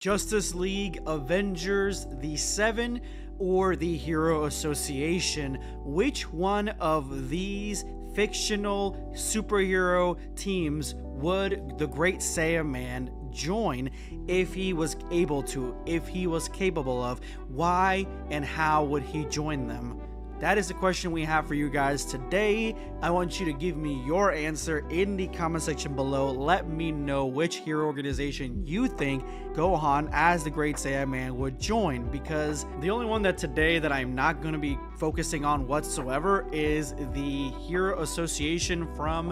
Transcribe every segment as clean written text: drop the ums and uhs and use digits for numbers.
Justice League, Avengers, the Seven, or the Hero Association? Which one of these fictional superhero teams would the Great Saiyaman join if he was able to, if he was capable of? Why and how would he join them? That is the question we have for you guys today. I want you to give me your answer in the comment section below. Let me know which hero organization you think Gohan as the Great Saiyaman would join, because the only one that today that I'm not going to be focusing on whatsoever is the Hero Association from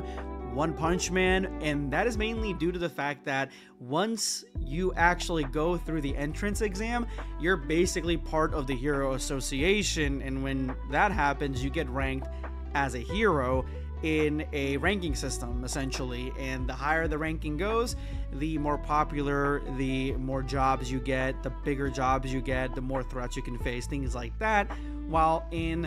One Punch Man, and that is mainly due to the fact that once you actually go through the entrance exam, you're basically part of the Hero Association, and when that happens, you get ranked as a hero in a ranking system, essentially. And the higher the ranking goes, the more popular, the more jobs you get, the bigger jobs you get, the more threats you can face, things like that. While in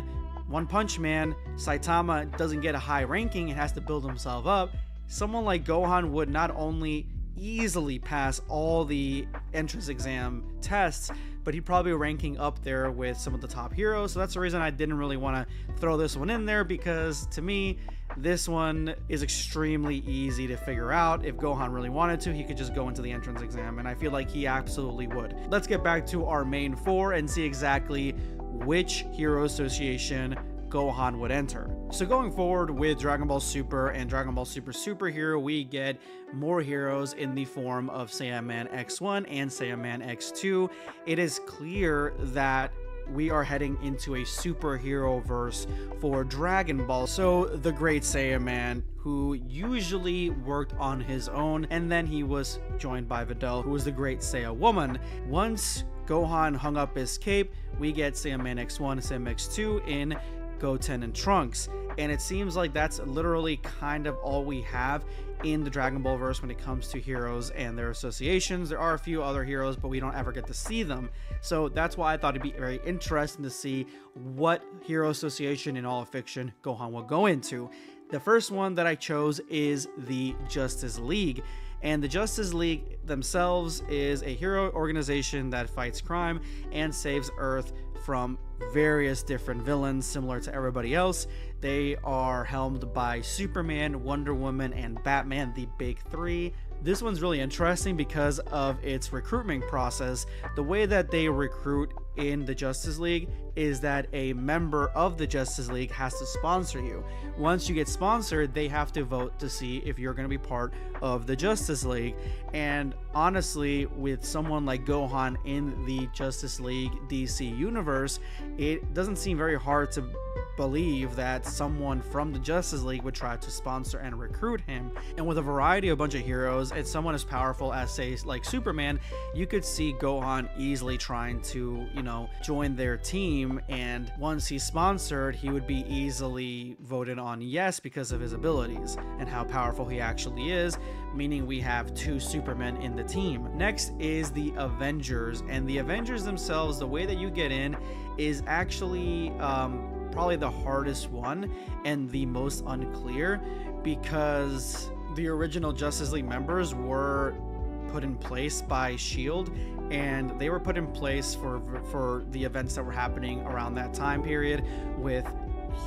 One Punch Man, Saitama doesn't get a high ranking and has to build himself up. Someone like Gohan would not only easily pass all the entrance exam tests, but he'd probably be ranking up there with some of the top heroes. So that's the reason I didn't really want to throw this one in there, because to me, this one is extremely easy to figure out. If Gohan really wanted to, he could just go into the entrance exam, and I feel like he absolutely would. Let's get back to our main four and see exactly which hero association Gohan would enter. So going forward with Dragon Ball Super and Dragon Ball Super Superhero, we get more heroes in the form of Saiyaman X1 and Saiyaman X2. It is clear that we are heading into a superhero verse for Dragon Ball. So the Great Saiyaman, who usually worked on his own, and then he was joined by Videl, who was the Great Saiya Woman. Once Gohan hung up his cape, we get Saiyaman X1 and Saiyaman X2 in Goten and Trunks, and it seems like that's literally kind of all we have in the Dragon Ball verse when it comes to heroes and their associations. There are a few other heroes, but we don't ever get to see them, so that's why I thought it'd be very interesting to see what hero association in all of fiction Gohan will go into. The first one that I chose is the Justice League. And the Justice League themselves is a hero organization that fights crime and saves Earth from various different villains similar to everybody else. They are helmed by Superman, Wonder Woman, and Batman, the big three. This one's really interesting because of its recruitment process. The way that they recruit in the Justice League is that a member of the Justice League has to sponsor you. Once you get sponsored, they have to vote to see if you're going to be part of the Justice League. And honestly, with someone like Gohan in the Justice League DC universe, it doesn't seem very hard to believe that someone from the Justice League would try to sponsor and recruit him. And with a variety of bunch of heroes and someone as powerful as, say, like Superman, you could see Gohan easily trying to, join their team, and once he's sponsored, he would be easily voted on yes because of his abilities and how powerful he actually is, meaning we have two Supermen in the team. Next is the Avengers, and the Avengers themselves, the way that you get in is actually probably the hardest one and the most unclear, because the original Justice League members were put in place by SHIELD, and they were put in place for the events that were happening around that time period, with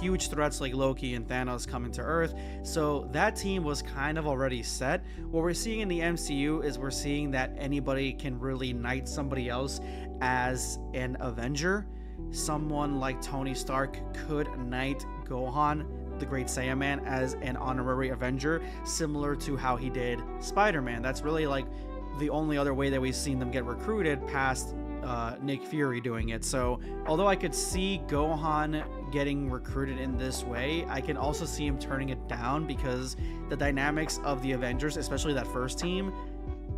huge threats like Loki and Thanos coming to Earth. So that team was kind of already set. What we're seeing in the MCU is we're seeing that anybody can really knight somebody else as an Avenger. Someone like Tony Stark could knight Gohan, the Great Saiyaman, as an honorary Avenger, similar to how he did Spider-Man. That's really like the only other way that we've seen them get recruited past Nick Fury doing it. So although I could see Gohan getting recruited in this way, I can also see him turning it down, because the dynamics of the Avengers, especially that first team,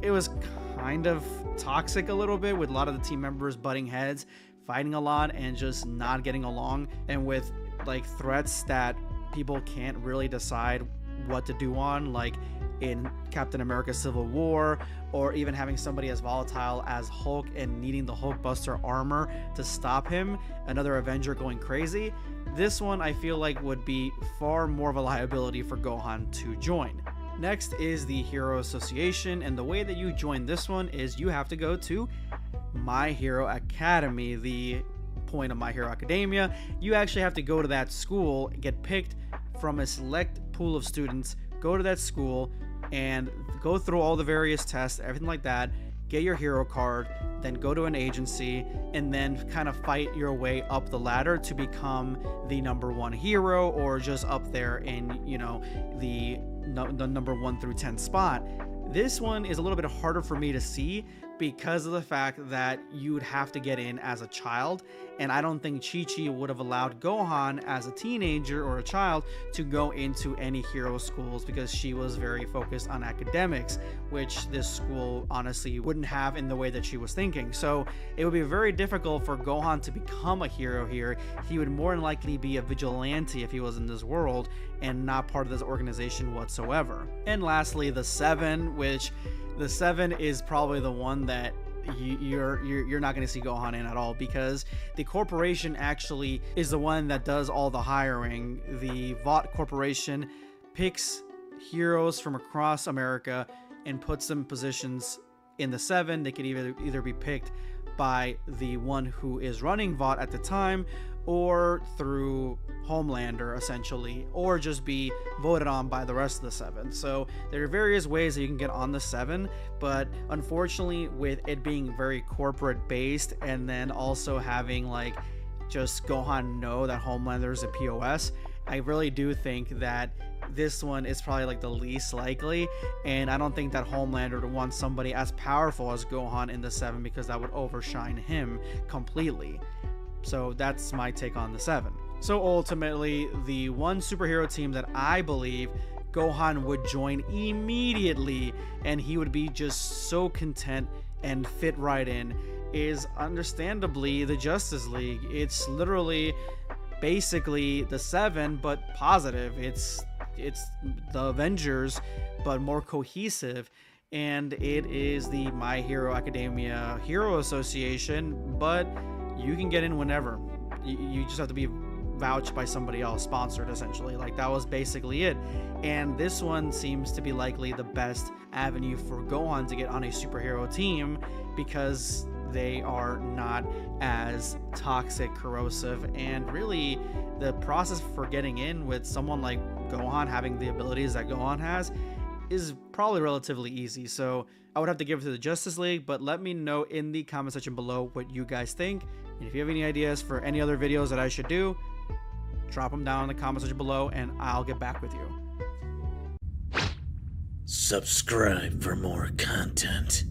it was kind of toxic a little bit, with a lot of the team members butting heads, fighting a lot, and just not getting along, and with like threats that people can't really decide what to do on, like in Captain America Civil War, or even having somebody as volatile as Hulk and needing the Hulkbuster armor to stop him, another Avenger going crazy. This one I feel like would be far more of a liability for Gohan to join. Next is the Hero Association, and the way that you join this one is you have to go to My Hero Academy, the point of My Hero Academia. You actually have to go to that school, get picked from a select pool of students, go to that school and go through all the various tests, everything like that, get your hero card, then go to an agency, and then kind of fight your way up the ladder to become the number 1 hero, or just up there in, you know, the number 1 through 10 spot. This one is a little bit harder for me to see because of the fact that you would have to get in as a child, and I don't think Chi-Chi would have allowed Gohan as a teenager or a child to go into any hero schools because she was very focused on academics, which this school honestly wouldn't have in the way that she was thinking. So it would be very difficult for Gohan to become a hero here. He would more than likely be a vigilante if he was in this world and not part of this organization whatsoever. And lastly, the 7, which the 7 is probably the one that you're not going to see Gohan in at all, because the corporation actually is the one that does all the hiring. The Vought Corporation picks heroes from across America and puts them in positions in the 7. They could either be picked by the one who is running Vought at the time, or through Homelander essentially, or just be voted on by the rest of the 7. So there are various ways that you can get on the 7, but unfortunately with it being very corporate based, and then also having like just Gohan know that Homelander is a POS, I really do think that this one is probably like the least likely, and I don't think that Homelander would want somebody as powerful as Gohan in the 7, because that would overshine him completely. So that's my take on the 7. So ultimately, the one superhero team that I believe Gohan would join immediately, and he would be just so content and fit right in, is understandably the Justice League. It's literally basically the 7, but positive. It's the Avengers, but more cohesive. And it is the My Hero Academia Hero Association, but you can get in whenever. You just have to be vouched by somebody else, sponsored essentially. Like, that was basically it. And this one seems to be likely the best avenue for Gohan to get on a superhero team, because they are not as toxic, corrosive, and really the process for getting in with someone like Gohan having the abilities that Gohan has is probably relatively easy. So I would have to give it to the Justice League, but let me know in the comment section below what you guys think. And if you have any ideas for any other videos that I should do, drop them down in the comment section below and I'll get back with you. Subscribe for more content.